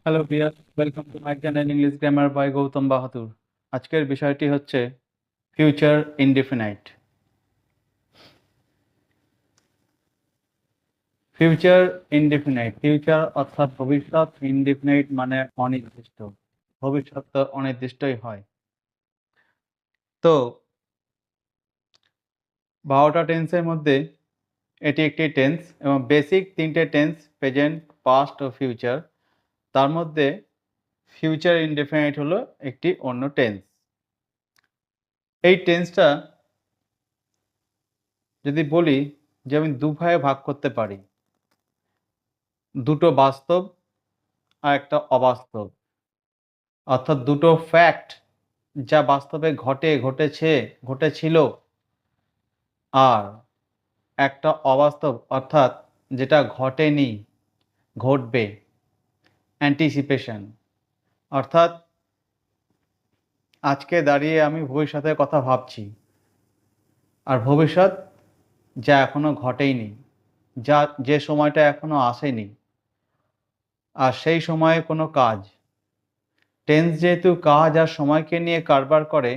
Hello viewer, welcome to my channel English grammar by Gautam Bahadur. আজকের বিষয়টি হচ্ছে future indefinite. Future indefinite, future অর্থাৎ ভবিষ্যৎ, ইনডিফিনাইট মানে অনির্দিষ্ট। ভবিষ্যৎ তো অনির্দিষ্টই হয়। তো 12টা টেন্সের মধ্যে এটি একটি টেন্স এবং বেসিক 3টে টেন্স, প্রেজেন্ট, পাস্ট ও ফিউচার। তার মধ্যে ফিউচার ইনডিফিনাইট হলো একটি অন্য টেন্স। এই টেন্সটা যদি বলি যে আমি দুভাগে ভাগ করতে পারি, দুটো বাস্তব আর একটা অবাস্তব, অর্থাৎ দুটো ফ্যাক্ট যা বাস্তবে ঘটেছিল, আর একটা অবাস্তব অর্থাৎ যেটা ঘটেনি, ঘটবে, অ্যান্টিসিপেশন। অর্থাৎ আজকে দাঁড়িয়ে আমি ভবিষ্যতের কথা ভাবছি, আর ভবিষ্যৎ যা এখনো ঘটেইনি, যে সময়টা এখনো আসেনি, আর সেই সময়ে কোনো কাজ। টেন্স যেহেতু কাজ আর সময়কে নিয়ে কারবার করে,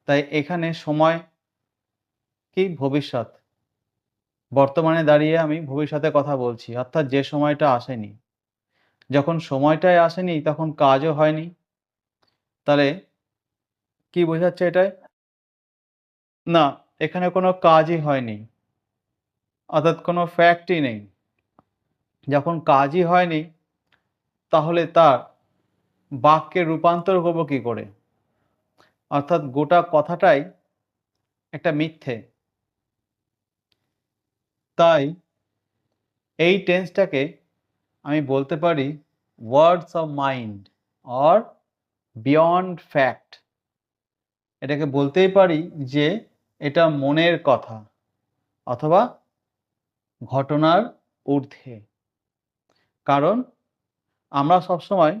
তাই এখানে সময় কি ভবিষ্যৎ, বর্তমানে দাঁড়িয়ে আমি ভবিষ্যতের কথা বলছি, অর্থাৎ যে সময়টা আসেনি। যখন সময়টাই আসেনি তখন কাজও হয়নি। তাহলে কি বোঝাচ্ছে এটায়? না, এখানে কোনো কাজই হয়নি, অর্থাৎ কোনো ফ্যাক্টই নেই। যখন কাজই হয়নি, তাহলে তার বাক্যে রূপান্তর করবো কি করে? অর্থাৎ গোটা কথাটাই একটা মিথ্যে। তাই এই টেন্সটাকে আমি বলতে পারি words of mind or beyond fact. এটাকে বলতেই পারি যে এটা মনের কথা অথবা ঘটনার ঊর্ধ্বে। কারণ আমরা সবসময়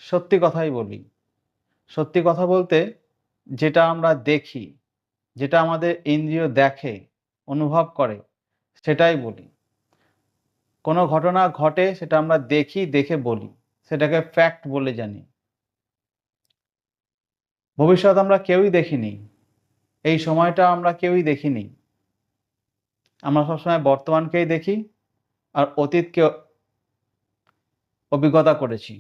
সত্যি কথাই বলি। সত্যি কথা বলতে যেটা আমরা দেখি, যেটা আমাদের ইন্দ্রিয় দেখে, অনুভব করে, সেটাই বলি। কোনো ঘটনা ঘটে, সেটা আমরা দেখি, দেখে বলি, সেটাকে ফ্যাক্ট বলে জানি। ভবিষ্যৎ আমরা কেউই দেখিনি, এই সময়টা আমরা কেউই দেখিনি। আমরা সবসময় বর্তমানকেই দেখি আর অতীতকে অভিজ্ঞতা করেছি।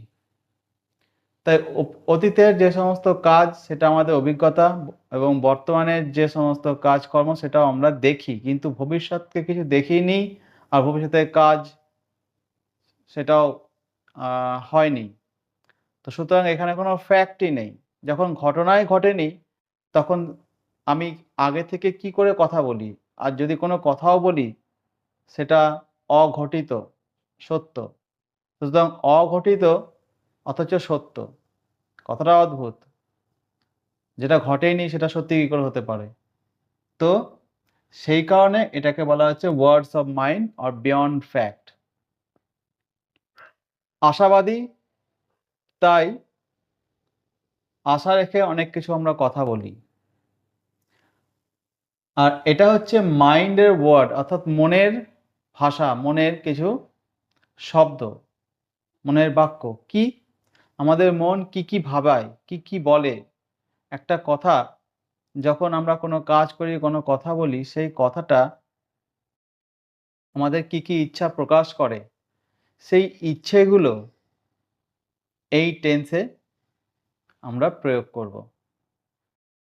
তাই অতীতের যে সমস্ত কাজ সেটা আমাদের অভিজ্ঞতা, এবং বর্তমানের যে সমস্ত কাজকর্ম সেটাও আমরা দেখি, কিন্তু ভবিষ্যৎকে কিছু দেখিনি, আর ভবিষ্যতের কাজ সেটাও হয়নি। তো সুতরাং এখানে কোনো ফ্যাক্টই নেই। যখন ঘটনাই ঘটেনি, তখন আমি আগে থেকে কি করে কথা বলি? আর যদি কোনো কথাও বলি, সেটা অঘটিত, সত্য। সুতরাং অঘটিত অথচ সত্য, কথাটা অদ্ভুত। যেটা ঘটেনি সেটা সত্যি কি করে হতে পারে? তো সেই কারণে এটাকে বলা হচ্ছে words of mind or beyond fact. আশাবাদী, তাই আশা রেখে অনেক কিছু আমরা কথা বলি। আর এটা হচ্ছে মাইন্ডের ওয়ার্ড, অর্থাৎ মনের ভাষা, মনের কিছু শব্দ, মনের বাক্য। কি আমাদের মন কি কি ভাবায়, কি কি বলে। একটা কথা, যখন আমরা কোনো কাজ করি, কোনো কথা বলি, সেই কথাটা আমাদের কি কি ইচ্ছা প্রকাশ করে, সেই ইচ্ছেগুলো এই টেন্সে আমরা প্রয়োগ করব।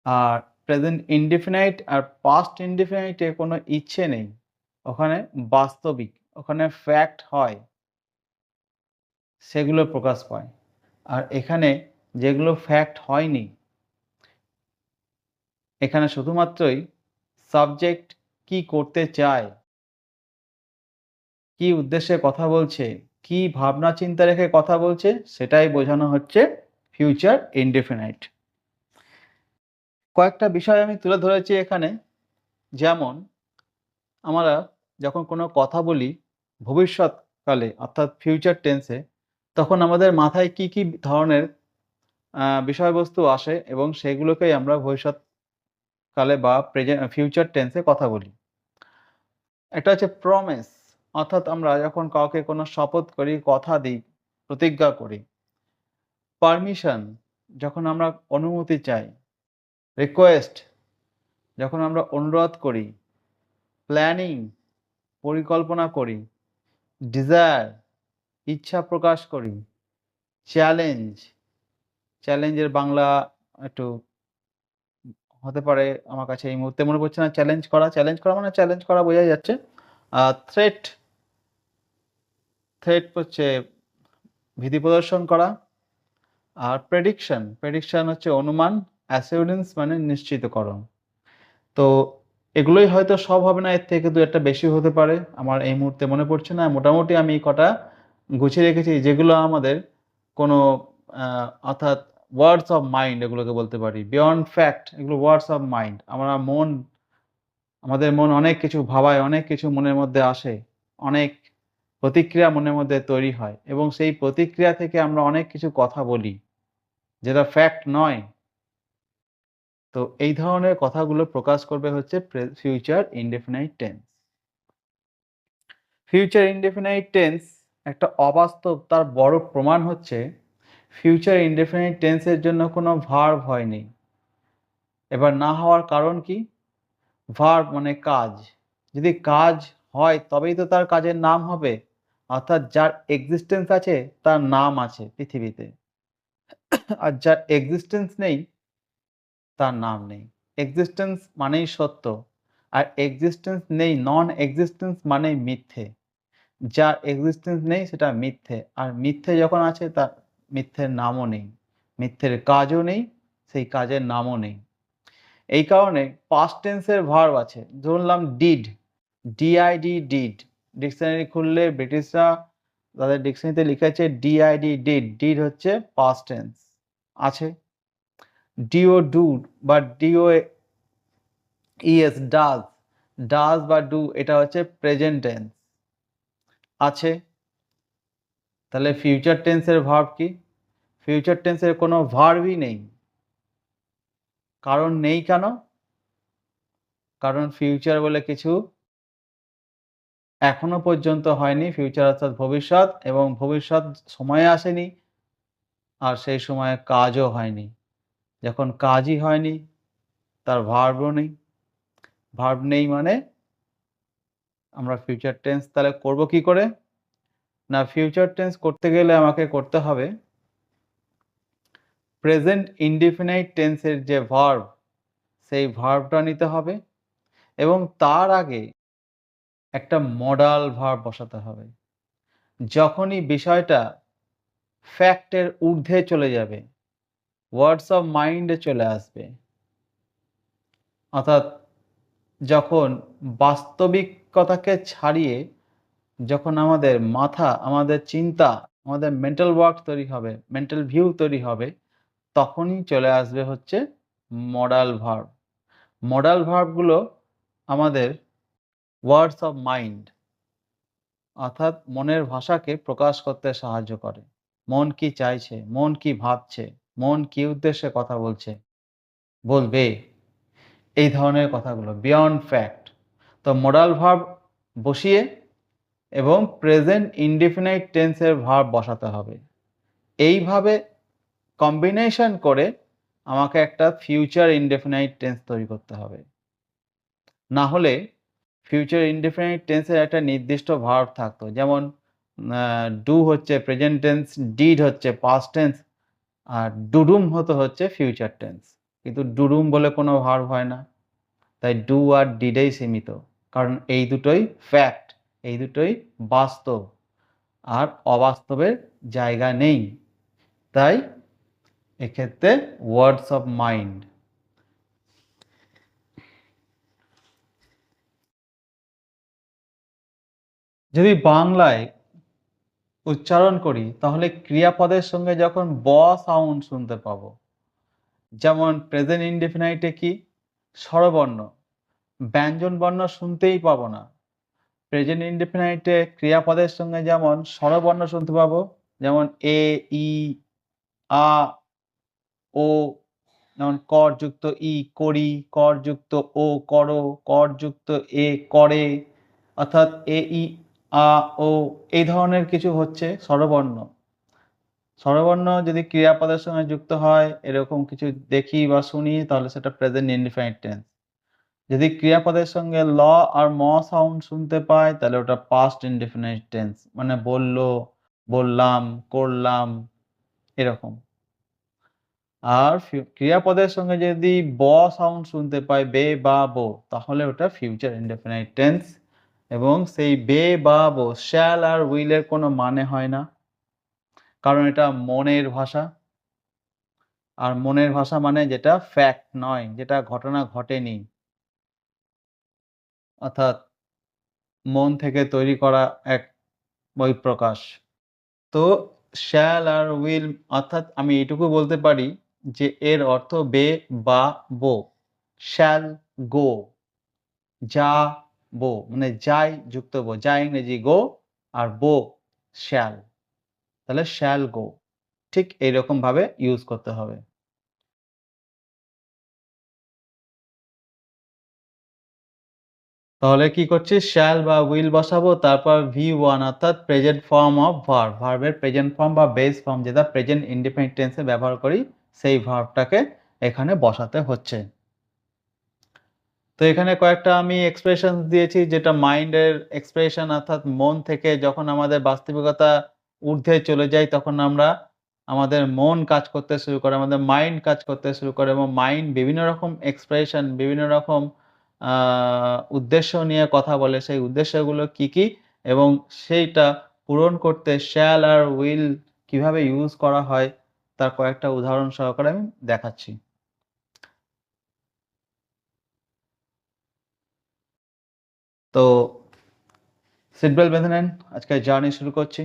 আর প্রেজেন্ট ইনডিফিনাইট আর পাস্ট ইনডিফিনাইটে কোনো ইচ্ছে নেই, ওখানে বাস্তবিক, ওখানে ফ্যাক্ট হয়, সেগুলো প্রকাশ পায়। আর এখানে যেগুলো ফ্যাক্ট হয়নি, এখানে শুধুমাত্রই সাবজেক্ট কি করতে চায়, কি উদ্দেশ্যে কথা বলছে, কি ভাবনা চিন্তা রেখে কথা বলছে, সেটাই বোঝানো হচ্ছে ফিউচার ইনডিফিনাইট। কয়েকটা বিষয় আমি তুলে ধরেছি এখানে। যেমন আমরা যখন কোনো কথা বলি ভবিষ্যৎকালে, অর্থাৎ ফিউচার টেন্সে, তখন আমাদের মাথায় কি কি ধরনের বিষয়বস্তু আসে, এবং সেগুলোকেই আমরা ভবিষ্যৎকালে বা ফিউচার টেন্সে কথা বলি। একটা হচ্ছে প্রমিস, অর্থাৎ আমরা যখন কাউকে কোনো শপথ করি, কথা দিই, প্রতিজ্ঞা করি। পারমিশন, যখন আমরা অনুমতি চাই। রিকোয়েস্ট, যখন আমরা অনুরোধ করি। প্ল্যানিং, পরিকল্পনা করি। ডিজায়ার, ইচ্ছা প্রকাশ করি। চ্যালেঞ্জ, চ্যালেঞ্জের বাংলা একটু হতে পারে, আমার কাছে এই মুহূর্তে মনে পড়ছে না। চ্যালেঞ্জ করা, চ্যালেঞ্জ করা মানে চ্যালেঞ্জ করা বোঝাই যাচ্ছে। থ্রেট, থ্রেট হচ্ছে ভীতি প্রদর্শন করা। আর প্রেডিকশন, প্রেডিকশন হচ্ছে অনুমান। অ্যাসিউরেন্স মানে নিশ্চিতকরণ। তো এগুলোই হয়তো সব হবে না, এর থেকে দু একটা বেশি হতে পারে, আমার এই মুহূর্তে মনে পড়ছে না। মোটামুটি আমি কটা গুছিয়ে রেখেছি যেগুলো আমাদের কোনো অর্থাৎ ওয়ার্ডস অফ মাইন্ড এগুলোকে বলতে পারি। বিয়ন্ড ফ্যাক্ট, এগুলো ওয়ার্ডস অফ মাইন্ড। আমাদের মন অনেক কিছু ভাবায়, অনেক কিছু মনের মধ্যে আসে, অনেক প্রতিক্রিয়া মনের মধ্যে তৈরি হয় এবং সেই প্রতিক্রিয়া থেকে আমরা অনেক কিছু কথা বলি যেটা ফ্যাক্ট নয়। তো এই ধরনের কথাগুলো প্রকাশ করবে হচ্ছে future indefinite tense. Future indefinite tense একটা অবাস্তব, তার বড় প্রমাণ হচ্ছে ফিউচার ইনডেফিনাইট টেন্সের জন্য কোনো ভার্ব হয়নি। এবার না হওয়ার কারণ কি? ভার্ব মানে কাজ। যদি কাজ হয় তবেই তো তার কাজের নাম হবে, অর্থাৎ যার এক্সিস্টেন্স আছে তার নাম আছে পৃথিবীতে, আর যার এক্সিস্টেন্স নেই তার নাম নেই। এক্সিস্টেন্স মানেই সত্য, আর এক্সিস্টেন্স নেই, নন এক্সিস্টেন্স মানেই মিথ্যে। যার এক্সিস্টেন্স নেই সেটা মিথ্যে, আর মিথ্যে যখন আছে তার মিথ্যের নামও নেই, মিথ্যের কাজও নেই, সেই কাজের নামও নেই। এই কারণে পাস্ট টেন্সের ভার্ব আছে। ধরলাম ডিড, ডিআইডি, ডিড। ডিকশনারি খুললে ব্রিটিশরা তাদের ডিকশনারিতে লিখেছে ডিআইডি, ডিড। ডিড হচ্ছে পাস্ট টেন্স আছে। ডিও, ডু বা ডিও ইএস, ডাজ, ডাজ বা ডু এটা হচ্ছে প্রেজেন্ট টেন্স আছে। তাহলে ফিউচার টেন্সের ভার্ব কি? ফিউচার টেন্সের কোনো ভার্বই নেই। কারণ নেই কেন? কারণ ফিউচার বলে কিছু এখনো পর্যন্ত হয়নি। ফিউচার অর্থাৎ ভবিষ্যৎ, এবং ভবিষ্যৎ সময়ে আসেনি, আর সেই সময়ে কাজও হয়নি। যখন কাজই হয়নি তার ভার্বও নেই। ভার্ব নেই মানে আমরা ফিউচার টেন্স তাহলে করব কি করে? না, ফিউচার টেন্স করতে গেলে আমাকে করতে হবে প্রেজেন্ট ইনডিফিনাইট টেন্সের যে ভার্ব, সেই ভার্বটা নিতে হবে এবং তার আগে একটা মডাল ভার্ব বসাতে হবে। যখনই বিষয়টা ফ্যাক্টের ঊর্ধ্বে চলে যাবে, ওয়ার্ডস অফ মাইন্ডে চলে আসবে, অর্থাৎ যখন বাস্তবিকতাকে ছাড়িয়ে যখন আমাদের মাথা, আমাদের চিন্তা, আমাদের মেন্টাল ওয়ার্ক তৈরি হবে, মেন্টাল ভিউ তৈরি হবে, তখনই চলে আসবে হচ্ছে মডাল ভার্ব। মডাল ভার্বগুলো আমাদের ওয়ার্ডস অফ মাইন্ড, অর্থাৎ মনের ভাষাকে প্রকাশ করতে সাহায্য করে। মন কি চাইছে, মন কি ভাবছে, মন কি উদ্দেশ্যে কথা বলবে, এই ধরনের কথাগুলো বিয়ন্ড ফ্যাক্ট। তো মডাল ভার্ব বসিয়ে এবং প্রেজেন্ট ইনডিফিনাইট টেন্সের ভার্ব বসাতে হবে। এইভাবে কম্বিনেশন করে আমাকে একটা ফিউচার ইনডেফিনাইট টেন্স তৈরি করতে হবে। না হলে ফিউচার ইনডেফিনাইট টেন্সের একটা নির্দিষ্ট ভার্ব থাকতো, যেমন ডু হচ্ছে প্রেজেন্ট টেন্স, ডিড হচ্ছে পাস্ট টেন্স, আর ডুডুম হচ্ছে ফিউচার টেন্স। কিন্তু ডুডুম বলে কোনো ভার্ব হয় না, তাই ডু আর ডিডেই সীমিত। কারণ এই দুটোই ফ্যাক্ট, এই দুটোই বাস্তব, আর অবাস্তবের জায়গা নেই। তাই এক্ষেত্রে ওয়ার্ডস অফ মাইন্ড। যদি বাংলায় উচ্চারণ করি তাহলে ক্রিয়াপদের সঙ্গে যখন ব সাউন্ড শুনতে পাবো, যেমন প্রেজেন্ট ইনডেফিনাইটে কি স্বরবর্ণ, ব্যঞ্জন বর্ণ শুনতেই পাবো না। প্রেজেন্ট ইনডেফিনাইটে ক্রিয়াপদের সঙ্গে যেমন স্বরবর্ণ শুনতে পাবো, যেমন এ, ই, আ, ও, যেমন কর যুক্ত ই করি, কর যুক্ত ও করো, কর যুক্ত এ করে, অর্থাৎ এ, ই, আ, ও এই ধরনের কিছু হচ্ছে স্বরবর্ণ। স্বরবর্ণ যদি ক্রিয়াপদের সঙ্গে যুক্ত হয় এরকম কিছু দেখি বা শুনি তাহলে সেটা প্রেজেন্ট ইনডিফিনিট টেন্স। যদি ক্রিয়াপদের সঙ্গে ল আর ম সাউন্ড শুনতে পাই তাহলে ওটা পাস্ট ইনডিফিনিট টেন্স, মানে বলল, বললাম, করলাম এরকম। আর ক্রিয়াপদের সঙ্গে যদি ব সাউন্ড শুনতে পাই, বে বা বো, তাহলে ওটা ফিউচার ইনডেফিনাইট টেন্স। এবং সেই বে বা বো, শ্যাল আর উইল এর কোনো মানে হয় না, কারণ এটা মনের ভাষা। আর মনের ভাষা মানে যেটা ফ্যাক্ট নয়, যেটা ঘটনা ঘটেনি, অর্থাৎ মন থেকে তৈরি করা এক বহিঃপ্রকাশ। তো শ্যাল আর উইল, অর্থাৎ আমি এটুকু বলতে পারি যে এর অর্থ বে বা বো। শ্যাল গো, যাবো, মানে যাই যুক্ত বো, যা ইংরেজি গো, আর বো শ্যাল, তাহলে শ্যাল গো। ঠিক এইরকম ভাবে ইউজ করতে হবে। তাহলে কি করছি, শ্যাল বা উইল বসাবো, তারপর V1 অর্থাৎ প্রেজেন্ট ফর্ম অফ ভার্ব, ভার্বের প্রেজেন্ট ফর্ম বা বেস ফর্ম যেটা প্রেজেন্ট ইনডিফিনিট টেন্সে ব্যবহার করি, সেই ভার্বটাকে এখানে বসাতে হচ্ছে। তো এখানে কয়েকটা আমি এক্সপ্রেশন দিয়েছি যেটা মাইন্ডের এক্সপ্রেশন, অর্থাৎ মন থেকে যখন আমাদের বাস্তবিকতা ঊর্ধ্বে চলে যায় তখন আমরা আমাদের মন কাজ করতে শুরু করে, আমাদের মাইন্ড কাজ করতে শুরু করে, এবং মাইন্ড বিভিন্ন রকম এক্সপ্রেশন, বিভিন্ন রকম উদ্দেশ্য নিয়ে কথা বলে। সেই উদ্দেশ্যগুলো কি কি এবং সেইটা পূরণ করতে শ্যাল আর উইল কিভাবে ইউজ করা হয় তার কয়েকটা উদাহরণ সহকারে আমি দেখাচ্ছি। তো সিট বেল্ট বেঁধে নেন, আজকে জার্নি শুরু করছি।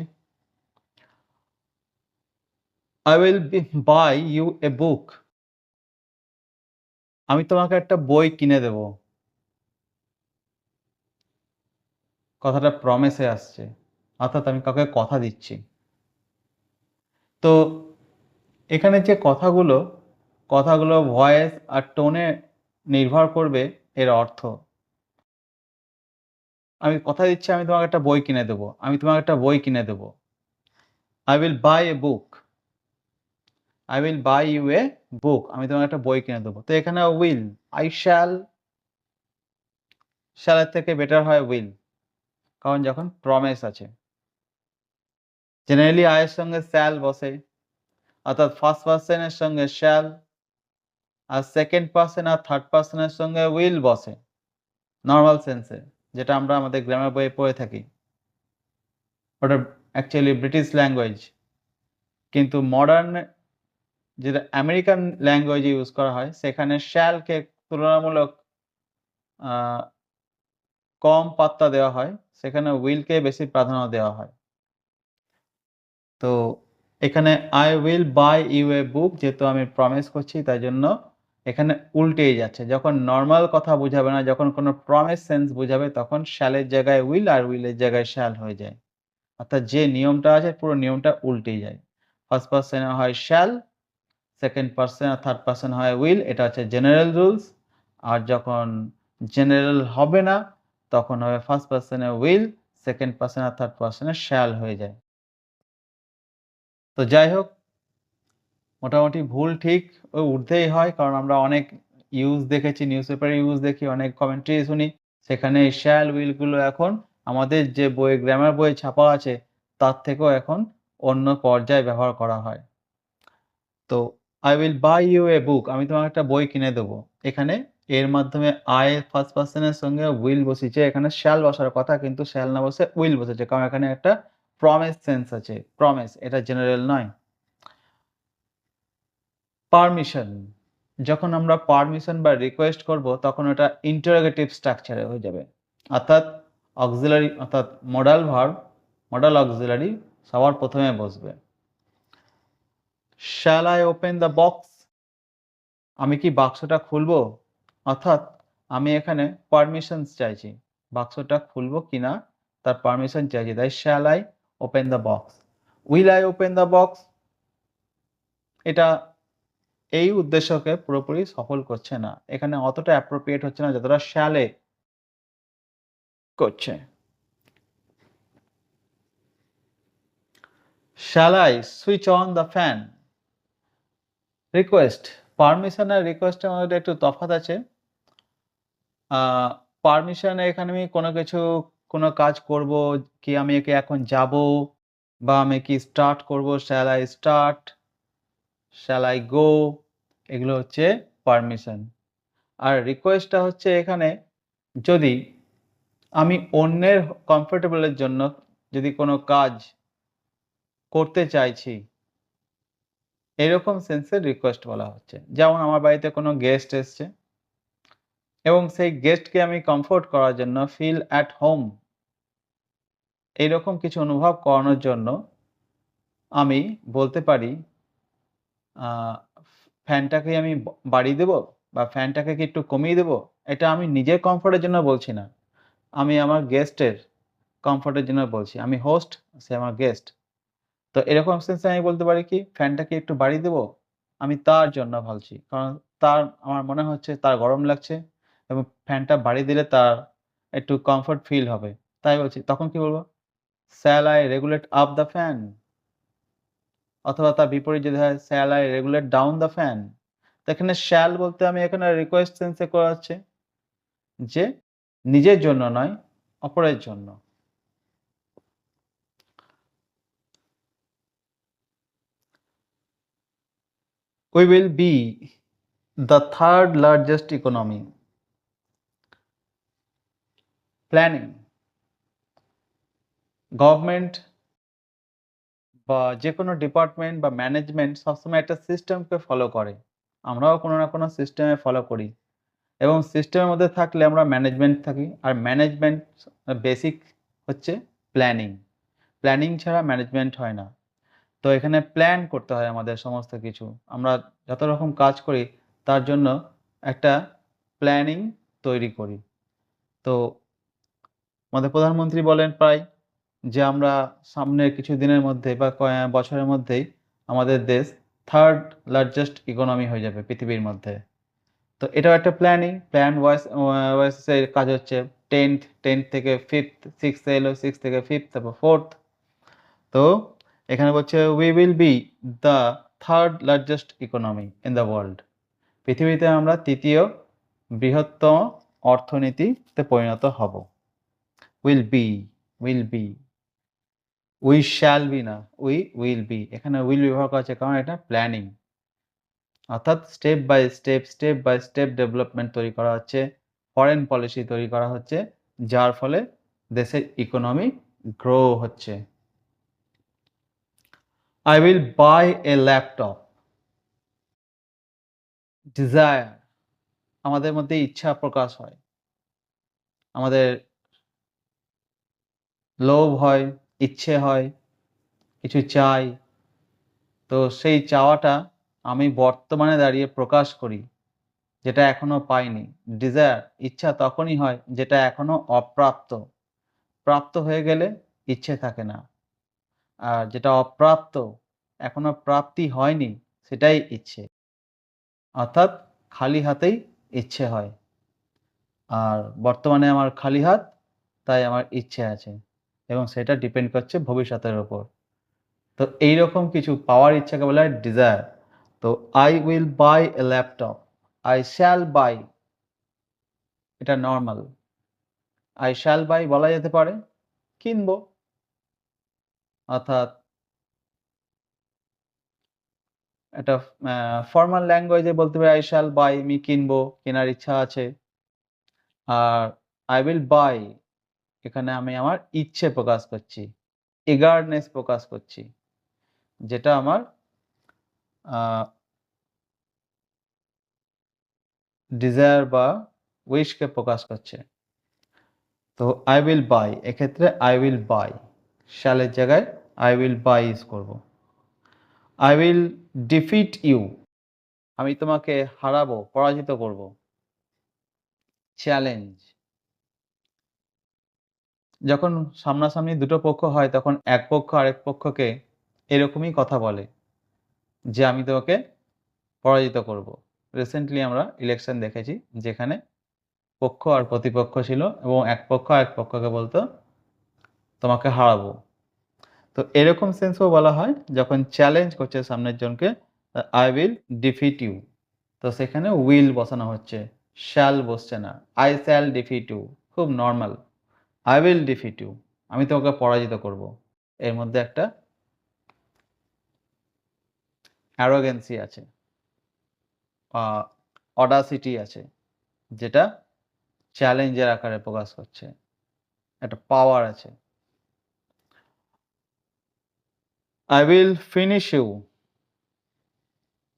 I will buy you a book. আমি তোমাকে একটা বই কিনে দেব। কথাটা প্রমিসে আসছে, অর্থাৎ আমি কাউকে কথা দিচ্ছি। তো এখানে যে কথাগুলো ভয়েস আর টোনে নির্ভর করবে এর অর্থ। আমি কথা দিচ্ছি আমি তোমাকে একটা বই কিনে দেব। আমি তোমাকে একটা বই কিনে দেব। I will buy a book. I will buy you a book. আমি তোমাকে একটা বই কিনে দেব। তো এখানে will, I shall, shall এর থেকে বেটার হয় will, কারণ যখন প্রমিস আছে। জেনারেলি I এর সঙ্গে shall বসে, অর্থাৎ ফার্স্ট পারসনের সঙ্গে শ্যাল, আর সেকেন্ড পারসন আর থার্ড পারসনের সঙ্গে উইল বসে নরমাল সেন্সে, যেটা আমরা আমাদের গ্রামার বইয়ে পড়ে থাকি। ওটা অ্যাকচুয়ালি ব্রিটিশ ল্যাঙ্গুয়েজ, কিন্তু মডার্ন যেটা আমেরিকান ল্যাঙ্গুয়েজে ইউজ করা হয় সেখানে শ্যালকে তুলনামূলক কম পাত্তা দেওয়া হয়, সেখানে উইলকে বেশি প্রাধান্য দেওয়া হয়। তো এখানে I will buy you a বুক, যেহেতু আমি প্রমিস করছি তাই জন্য এখানে উল্টেই যাচ্ছে। যখন নরমাল কথা বুঝাবে না, যখন কোনো প্রমিস সেন্স বুঝাবে তখন শ্যালের জায়গায় উইল আর উইলের জায়গায় শ্যাল হয়ে যায়। অর্থাৎ যে নিয়মটা আছে পুরো নিয়মটা উল্টেই যায়। ফার্স্ট পারসনে হয় শ্যাল, সেকেন্ড পারসন আর থার্ড পারসন হয় উইল, এটা হচ্ছে জেনারেল রুলস। আর যখন জেনারেল হবে না তখন হবে ফার্স্ট পারসনে উইল, সেকেন্ড পারসন আর থার্ড পারসনে শ্যাল হয়ে যায়। তো যাই হোক, মোটামুটি ভুল ঠিক ওই ঊর্ধ্বেই হয়, কারণ আমরা অনেক ইউজ দেখেছি, নিউজপেপারে ইউজ দেখি, অনেক কমেন্ট্রি শুনি। সেখানে এই শ্যাল উইল গুলো এখন আমাদের যে বইয়ে গ্রামার বইয়ে ছাপা আছে তার থেকেও এখন অন্য পর্যায়ে ব্যবহার করা হয়। তো I will buy you a book, আমি তোমাকে একটা বই কিনে দেবো। এখানে এর মাধ্যমে I ফার্স্ট পারসনের সঙ্গে উইল বসিয়েছে, এখানে শ্যাল বসার কথা কিন্তু শ্যাল না বসে উইল বসেছে, কারণ এখানে একটা প্রমিস সেন্স আছে। প্রমিস, এটা জেনারেল নয়। পারমিশন, যখন আমরা পারমিশন বা রিকোয়েস্ট করব তখন ওটা ইন্টারোগেটিভ স্ট্রাকচারে হয়ে যাবে, অর্থাৎ অক্সিলারি, অর্থাৎ মডাল ভার্ব, মডাল অক্সিলারি সবার প্রথমে বসবে। Shall I open the box, আমি কি বাক্সটা খুলবো, অর্থাৎ আমি এখানে পারমিশনস চাইছি, বাক্সটা খুলবো কিনা তার পারমিশন চাইছি, তাই shall I open the box. Will I open the box, এটা এই উদ্দেশ্যকে পুরোপুরি সফল করছে না, এখানে অতটা অ্যাপ্রোপ্রিয়েট হচ্ছে না যতটা শ্যালে করছে। Shall I switch on the fan? Request, permission আর রিকোয়েস্টের মধ্যে একটু তফাৎ আছে। পারমিশন এখানে আমি কোনো কাজ করব, কি আমি কি এখন যাব, বা আমি কি স্টার্ট করব, shall I start, shall I go, এগুলো হচ্ছে পারমিশন। আর রিকোয়েস্টটা হচ্ছে এখানে যদি আমি অন্যের কমফোর্টেবলের জন্য যদি কোনো কাজ করতে চাইছি, এরকম সেন্সে রিকোয়েস্ট বলা হচ্ছে। যেমন আমার বাড়িতে কোনো গেস্ট এসছে এবং সেই গেস্টকে আমি কমফোর্ট করার জন্য ফিল অ্যাট হোম, এইরকম কিছু অনুভব করানোর জন্য আমি বলতে পারি আ ফ্যানটাকে আমি বাড়িয়ে দেবো বা ফ্যানটাকে কি একটু কমিয়ে দেবো? এটা আমি নিজের কমফোর্টের জন্য বলছি না। আমি আমার গেস্টের কমফোর্টের জন্য বলছি। আমি হোস্ট, সে আমার গেস্ট। তো এরকম সেন্সে আমি বলতে পারি কি, ফ্যানটা কি একটু বাড়িয়ে দেবো? আমি তার জন্য বলছি। কারণ আমার মনে হচ্ছে তার গরম লাগছে এবং ফ্যানটা বাড়িয়ে দিলে তার একটু কমফোর্ট ফিল হবে। তাই বলছি। তখন কি বলব? "Shall I regulate up the fan?" অথবা তার বিপরীত যদি হয়, "shall I regulate down the fan?" তো এখানে শ্যাল বলতে আমি এখানে রিকোয়েস্ট সেন্সে করা হচ্ছে যে নিজের জন্য নয়, অপরের জন্য। We will be the third largest economy. Planning, government বা যেকোনো ডিপার্টমেন্ট বা ম্যানেজমেন্ট সবসময় একটা সিস্টেমকে ফলো করে। আমরাও কোনো না কোনো সিস্টেমে ফলো করি এবং সিস্টেমের মধ্যে থাকলে আমরা ম্যানেজমেন্ট থাকি। আর ম্যানেজমেন্ট বেসিক হচ্ছে প্ল্যানিং। প্ল্যানিং ছাড়া ম্যানেজমেন্ট হয় না। তো এখানে প্ল্যান করতে হয় আমাদের সমস্ত কিছু। আমরা যত রকম কাজ করি তার জন্য একটা প্ল্যানিং তৈরি করি। তো আমাদের প্রধানমন্ত্রী বলেন প্রায় যে আমরা সামনের কিছু দিনের মধ্যে বা বছরের মধ্যেই আমাদের দেশ 3rd লার্জেস্ট ইকোনমি হয়ে যাবে পৃথিবীর মধ্যে। তো এটাও একটা প্ল্যানিং। প্ল্যান ওয়াইস এর কাজ হচ্ছে 10th থেকে 5th, 6th এলো, 6 থেকে 5th, তারপর 4th। তো এখানে বলছে "We will be the 3rd largest economy in the world." পৃথিবীতে আমরা ৩য় বৃহত্তম অর্থনীতিতে পরিণত হব। Will be, will be, we shall be না, we will be। এখানে will ব্যবহার করা হচ্ছে কারণ এটা প্ল্যানিং। অর্থাৎ স্টেপ বাই স্টেপ ডেভেলপমেন্ট তৈরি করা হচ্ছে, ফরেন পলিসি তৈরি করা হচ্ছে, যার ফলে দেশের ইকোনমি গ্রো হচ্ছে। I will buy a laptop. Desire, আমাদের মধ্যে ইচ্ছা প্রকাশ হয়। আমাদের লোভ হয়, ইচ্ছে হয়, কিছু চাই। তো সেই চাওয়াটা আমি বর্তমানে দাঁড়িয়ে প্রকাশ করি, যেটা এখনো পাইনি। ডিজায়ার, ইচ্ছা তখনই হয় যেটা এখনো অপ্রাপ্ত। প্রাপ্ত হয়ে গেলে ইচ্ছে থাকে না। আর যেটা অপ্রাপ্ত, এখনো প্রাপ্তি হয়নি, সেটাই ইচ্ছে। অর্থাৎ খালি হাতেই ইচ্ছে হয়। আর বর্তমানে আমার খালি হাত, তাই আমার ইচ্ছে আছে এবং সেটা ডিপেন্ড করছে ভবিষ্যতের উপর। তো এইরকম কিছু পাওয়ার ইচ্ছাকে বলা হয় ডিজায়ার। তো I will buy a laptop, I shall buy, এটা নরমাল। I shall buy বলা যেতে পারে কিনবো। অর্থাৎ এটা ফরমাল ল্যাঙ্গুয়েজে বলতে পারি I shall buy, আমি কিনবো, কেনার ইচ্ছা আছে। আর I will buy, এখানে আমি আমার ইচ্ছে প্রকাশ করছি, eagerness প্রকাশ করছি, যেটা আমার আ ডিজায়ার বা উইশকে প্রকাশ করছে। তো I will buy, এক্ষেত্রে I will buy, shall এর জায়গায় I will buy ইউজ করব। I will defeat you, আমি তোমাকে হারাবো, পরাজিত করব। চ্যালেঞ্জ, যখন সামনাসামনি দুটো পক্ষ হয় তখন এক পক্ষ আরেক পক্ষকে এরকমই কথা বলে যে আমি তোমাকে পরাজিত করব। রিসেন্টলি আমরা ইলেকশন দেখেছি যেখানে পক্ষ আর প্রতিপক্ষ ছিল এবং এক পক্ষ আরেক পক্ষকে বলতো তোমাকে হারাবো। তো এরকম সেন্সেও বলা হয় যখন চ্যালেঞ্জ করছে সামনের জনকে, আই উইল ডিফিট ইউ। তো সেখানে উইল বসানো হচ্ছে, শ্যাল বসছে না। আই শ্যাল ডিফিট ইউ, খুব normal. I will defeat you, আমি তোমাকে পরাজিত করব। এর মধ্যে একটা অ্যারোগেন্সি আছে, অডাসিটি আছে, যেটা চ্যালেঞ্জের আকারে প্রকাশ করছে, একটা পাওয়ার আছে। I will finish you.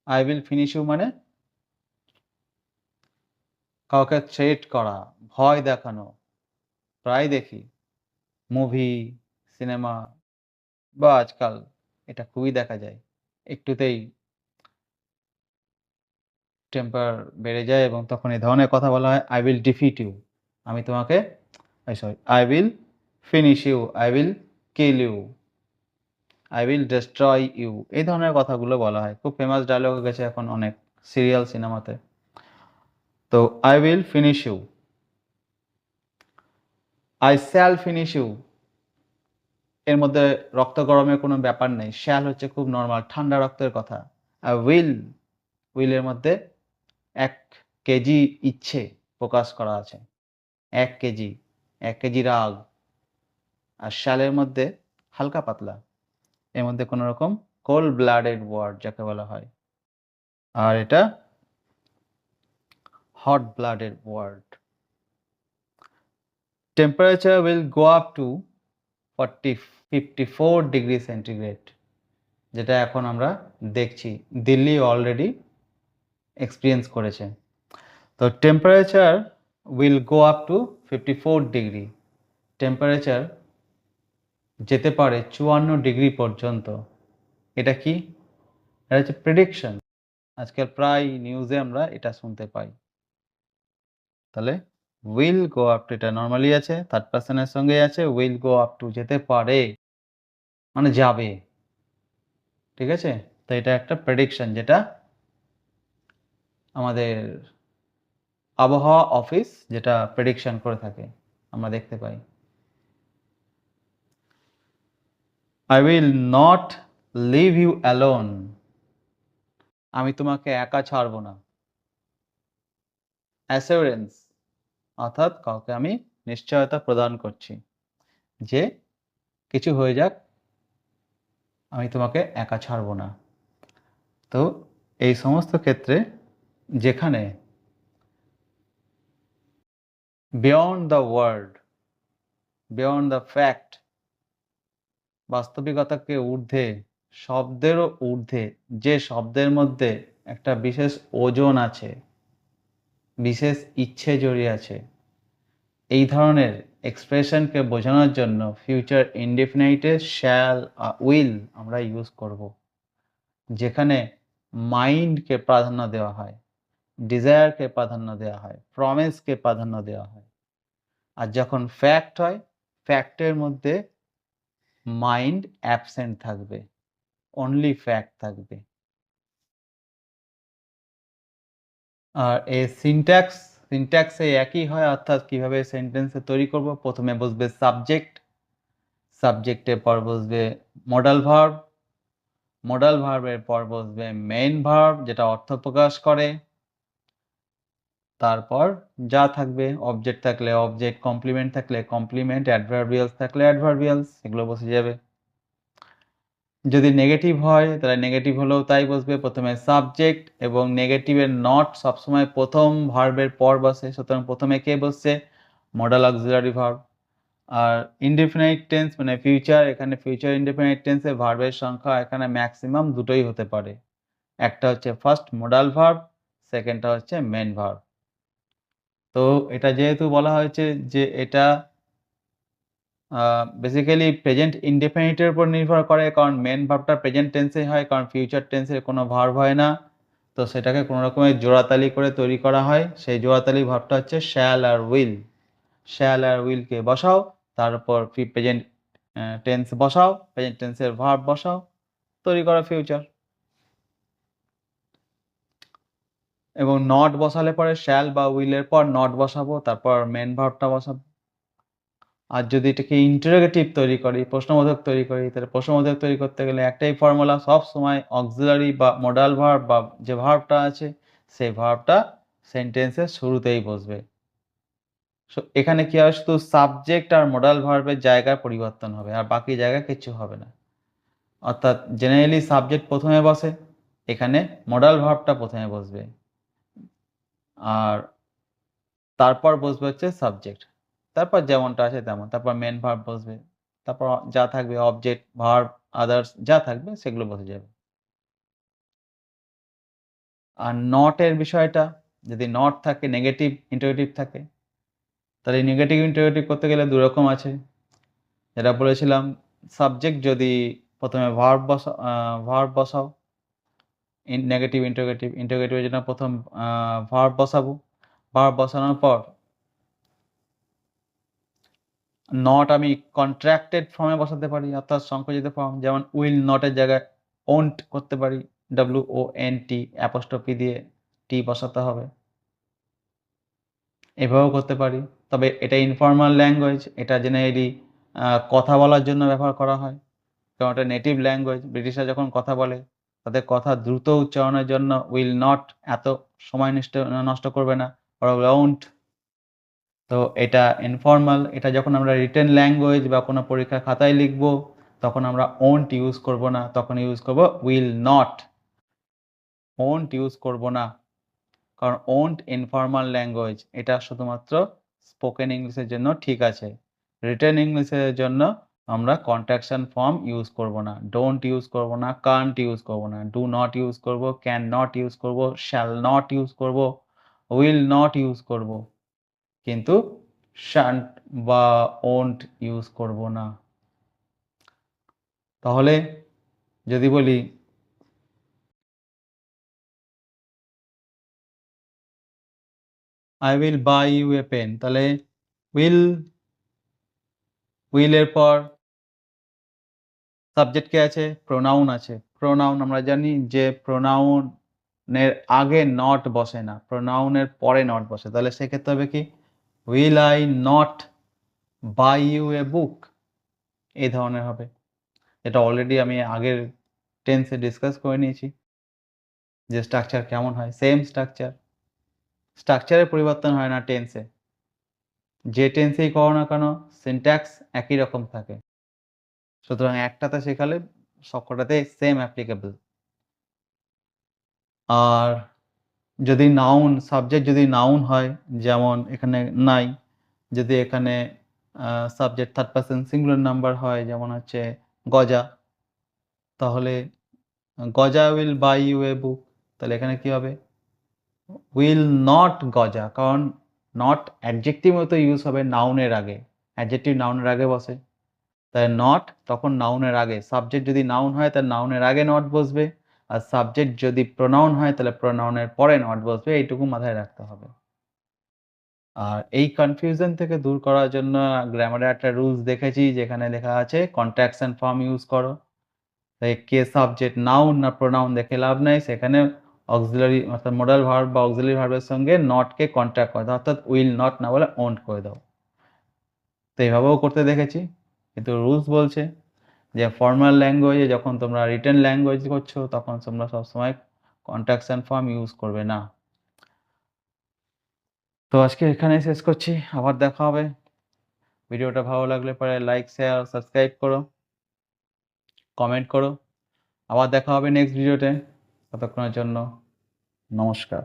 I will finish you মানে কাউকে থ্রেট করা, ভয় দেখানো। প্রায় দেখি মুভি, সিনেমা বা আজকাল এটা খুবই দেখা যায়। একটুতেই টেম্পার বেড়ে যায় এবং তখন এই ধরনের কথা বলা হয়, আই উইল ডিফিট ইউ। আমি তোমাকে I will finish you, I will kill you, I will destroy you. এই ধরনের কথাগুলো বলা হয়। খুব ফেমাস ডায়লগ হয়ে গেছে এখন অনেক সিরিয়াল সিনেমাতে। তো I will finish you, I shall finish you. এর মধ্যে রক্ত গরমের কোনো ব্যাপার নেই। শ্যাল হচ্ছে খুব নরমাল, ঠান্ডা রক্তের কথা। আর উইলের মধ্যে ১ কেজি ইচ্ছে প্রকাশ করা আছে। ১ কেজি, ১ কেজি রাগ। আর শ্যালের মধ্যে হালকা পাতলা। এর মধ্যে কোনো রকম কোল্ড ব্লাডেড ওয়ার্ড যাকে বলা হয়। আর এটা hot blooded word. Temperature will go up to 54 degree centigrade, যেটা এখন আমরা দেখছি। দিল্লি অলরেডি এক্সপেরিয়েন্স করেছে। তো temperature will go up to 54 degree. Temperature যেতে পারে 54 ডিগ্রি পর্যন্ত। এটা কি? এটা হচ্ছে প্রেডিকশন। আজকাল প্রায় নিউজে আমরা এটা শুনতে পাই। তাহলে উইল গো আপ টু এটা নরমালি আছে, থার্ড পারসনের সঙ্গেই আছে। উইল গো আপ টু যেতে পারে মানে যাবে। ঠিক আছে? তো এটা একটা প্রেডিকশন যেটা আমাদের আবহাওয়া অফিস যেটা প্রেডিকশন করে থাকে, আমরা দেখতে পাই। I will not leave you alone. আমি তোমাকে একা ছাড়ব না। অ্যাসিওরেন্স অর্থাৎ কাউকে আমি নিশ্চয়তা প্রদান করছি যে কিছু হয়ে যাক, আমি তোমাকে একা ছাড়ব না। তো এই সমস্ত ক্ষেত্রে যেখানে beyond the word, beyond the fact, বাস্তবিকতাকে ঊর্ধ্বে, শব্দেরও ঊর্ধ্বে, যে শব্দের মধ্যে একটা বিশেষ ওজন আছে, বিশেষ ইচ্ছে জড়িয়ে আছে, এই ধরনের এক্সপ্রেশনকে বোঝানোর জন্য ফিউচার ইনডেফিনাইটে শ্যাল উইল আমরা ইউজ করব। যেখানে মাইন্ডকে প্রাধান্য দেওয়া হয়, ডিজায়ারকে প্রাধান্য দেওয়া হয়, প্রমিসকে প্রাধান্য দেওয়া হয়। আর যখন ফ্যাক্ট হয়, ফ্যাক্টের মধ্যে মাইন্ড অ্যাবসেন্ট থাকবে, অনলি ফ্যাক্ট থাকবে। আর এই সিনট্যাক্সে একই হয়, অর্থাৎ কিভাবে সেন্টেন্সে তৈরি করব। প্রথমে বসবে সাবজেক্ট, সাবজেক্টের পর বসবে মডাল ভার্ব, মডাল ভার্বের পর বসবে মেইন ভার্ব যেটা অর্থ প্রকাশ করে। তারপর যা থাকবে, অবজেক্ট থাকলে অবজেক্ট, কমপ্লিমেন্ট থাকলে কমপ্লিমেন্ট, অ্যাডভার্বিয়ালস থাকলে অ্যাডভার্বিয়ালস, এগুলো বসে যাবে। যদি নেগেটিভ হয় তাহলে নেগেটিভ হলেও তাই বসবে। প্রথমে সাবজেক্ট এবং নেগেটিভের নট সবসময় প্রথম ভার্বের পর বসে, সুতরাং প্রথমে কে বসছে? Modal auxiliary verb. আর ইনডেফিনাইট টেন্স মানে ফিউচার, এখানে ফিউচার ইনডেফিনাইট টেন্সে ভার্বের সংখ্যা এখানে ম্যাক্সিমাম দুটোই হতে পারে। একটা হচ্ছে ফার্স্ট মডাল ভার্ব, সেকেন্ডটা হচ্ছে মেন ভার্ব। তো এটা যেহেতু বলা হয়েছে যে এটা বেসিক্যালি প্রেজেন্ট ইনডেফিনিটের উপর নির্ভর করে, কারণ মেন ভার্বটা প্রেজেন্ট টেন্সে হয়, কারণ ফিউচার টেন্সের কোনো ভার্ব হয় না। তো সেটাকে কোনো রকমের জোড়াতালি করে তৈরি করা হয়। সেই জোড়াতালি ভার্বটা হচ্ছে শ্যাল আর উইল। শ্যাল আর উইলকে বসাও, তার উপর প্রেজেন্ট টেন্স বসাও, প্রেজেন্ট টেন্সের ভার্ব বসাও, তৈরি করা ফিউচার। এবং নট বসালে পরে শ্যাল বা উইলের পর নট বসাবো, তারপর মেন ভার্বটা বসাবো। আর যদি এটাকে ইন্টারোগেটিভ তৈরি করি, প্রশ্নবোধক তৈরি করি, তাহলে প্রশ্নবোধক তৈরি করতে গেলে একটাই ফর্মুলা, সবসময় অক্সিলারি বা মোডাল ভার্ব বা যে ভার্বটা আছে সেই ভার্বটা সেন্টেন্সের শুরুতেই বসবে। এখানে কি হবে, শুধু সাবজেক্ট আর মোডাল ভার্বের জায়গায় পরিবর্তন হবে, আর বাকি জায়গায় কিচ্ছু হবে না। অর্থাৎ জেনারেলি সাবজেক্ট প্রথমে বসে, এখানে মোডাল ভার্বটা প্রথমে বসবে, আর তারপর বসবে হচ্ছে সাবজেক্ট, তারপর যেমনটা আছে তেমন, তারপর মেন ভার্ব বসবে, তারপর যা থাকবে অবজেক্ট, ভার্ব, আদার্স যা থাকবে সেগুলো বসে যাবে। আর নট এর বিষয়টা, যদি নট থাকে, নেগেটিভ ইন্টারোগেটিভ থাকে, তাহলে নেগেটিভ ইন্টারোগেটিভ করতে গেলে ২ রকম আছে। যেটা বলেছিলাম, সাবজেক্ট যদি প্রথমে ভার্ব বসাও, নেগেটিভ ইন্টারোগেটিভ, ইন্টারোগেটিভের জন্য প্রথম ভার্ব বসাবো, ভার্ব বসানোর পর নট আমি কন্ট্রাক্টেড ফর্মে বসাতে পারি, অর্থাৎ সংকুচিত ফর্ম, যেমন উইল নট এর জায়গায় ওন্ট করতে পারি, WONT অ্যাপোস্ট্রফি দিয়ে টি বসাতে হবে, এভাবেও করতে পারি। তবে এটা ইনফর্মাল ল্যাঙ্গুয়েজ, এটা জেনারেলি কথা বলার জন্য ব্যবহার করা হয়, কারণ এটা নেটিভ ল্যাঙ্গুয়েজ। ব্রিটিশরা যখন কথা বলে, তাদের কথা দ্রুত উচ্চারণের জন্য উইল নট এত সময় নষ্ট করবে না, ওরা বলে ওন্ট। তো এটা ইনফর্মাল। এটা যখন আমরা রিটেন ল্যাঙ্গুয়েজ বা কোনো পরীক্ষার খাতায় লিখব, তখন আমরা ওন্ট ইউজ করব না, তখন ইউজ করব উইল নট। ওন্ট ইউজ করব না, কারণ ওন্ট ইনফর্মাল ল্যাঙ্গুয়েজ, এটা শুধুমাত্র স্পোকেন ইংলিশের জন্য ঠিক আছে। রিটেন ইংলিশের জন্য আমরা কন্ট্রাকশন ফর্ম ইউজ করব না, ডোন্ট ইউজ করব না, কান্ট ইউজ করব না, ডু নট ইউজ করব, ক্যান নট ইউজ করব, শ্যাল নট ইউজ করব, উইল নট ইউজ করব, কিন্তু শান্ট বা ওন্ট ইউজ করব না। তাহলে যদি বলি I will buy you a pen, তাহলে উইল এর পর সাবজেক্ট কে আছে, প্রোনাউন আছে। প্রোনাউন আমরা জানি যে প্রোনাউনের আগে নট বসে না, প্রোনাউনের পরে নট বসে। তাহলে সেক্ষেত্রে হবে কি, will I not buy you a book, এই ধরনের হবে। এটা অলরেডি আমি আগের টেন্সে ডিসকাস করে নিয়েছি যে স্ট্রাকচার কেমন হয়। সেম স্ট্রাকচার, স্ট্রাকচারের পরিবর্তন হয় না টেন্সে, যে টেন্সেই করো না কেন সিনট্যাক্স একই রকম থাকে। সুতরাং একটাতে শেখালে সবকটাতেই সেম অ্যাপ্লিকেবল। আর যদি নাউন, সাবজেক্ট যদি নাউন হয়, যেমন এখানে নাই, যদি এখানে subject third person singular number হয়, যেমন হচ্ছে গজা, তাহলে গজা উইল বাই ইউ এ বুক, তাহলে এখানে কি হবে, উইল নট গজা, কারণ নট অ্যাডজেক্টিভ মতো ইউজ হবে নাউনের আগে, অ্যাডজেক্টিভ নাউনের আগে বসে, তাই নট তখন নাউনের আগে। সাবজেক্ট যদি নাউন হয় তাহলে নাউনের আগে নট বসবে, আর সাবজেক্ট যদি প্রোনাউন হয় তাহলে প্রোনাউনের পরে নট বসবে, এইটুকু মাথায় রাখতে হবে। আর এই কনফিউশন থেকে দূর করার জন্য গ্রামারে একটা রুলস দেখেছি, যেখানে লেখা আছে কন্ট্রাকশন ফর্ম ইউজ করো। তাই কে সাবজেক্ট, নাউন না প্রোনাউন দেখে লাভ নাই, সেখানে অক্সিলারি অর্থাৎ মোডাল ভার্ব বা অক্সিলারি ভার্বের সঙ্গে নটকে কন্ট্রাক্ট করে দাও, অর্থাৎ উইল নট না বলে ওন্ট করে দাও। তো এইভাবেও করতে দেখেছি, কিন্তু রুলস বলছে যে ফর্মাল ল্যাঙ্গুয়েজে যখন তোমরা রিটেন ল্যাঙ্গুয়েজ করছো, তখন তোমরা সবসময় কন্ট্রাকশন ফর্ম ইউজ করবে না। তো আজকে এখানেই শেষ করছি, আবার দেখা হবে। ভিডিওটা ভালো লাগলে পরে লাইক, শেয়ার, সাবস্ক্রাইব করো, কমেন্ট করো। আবার দেখা হবে নেক্সট ভিডিওতে। ততক্ষণের জন্য নমস্কার।